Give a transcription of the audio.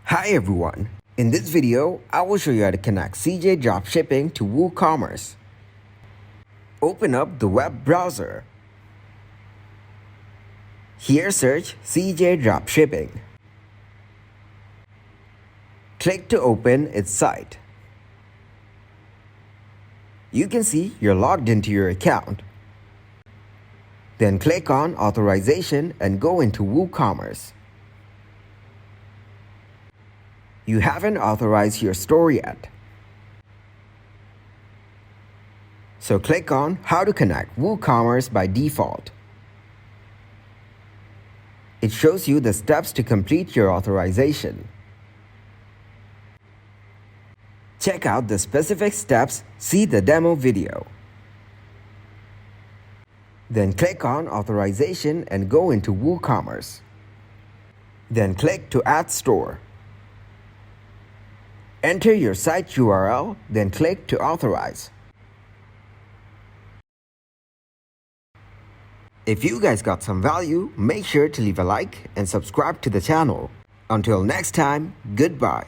Hi everyone, in this video I will show you how to connect CJ Dropshipping to Woocommerce. Open up the web browser. Here search CJ Dropshipping. Click to open its site. You can see you're logged into your account. Then click on Authorization and go into Woocommerce. You haven't authorized your store yet. So click on How to connect Woocommerce by default. It shows you the steps to complete your authorization. Check out the specific steps, see the demo video. Then click on Authorization and go into Woocommerce. Then click to Add Store. Enter your site URL, then click to authorize. If you guys got some value, make sure to leave a like and subscribe to the channel. Until next time, goodbye.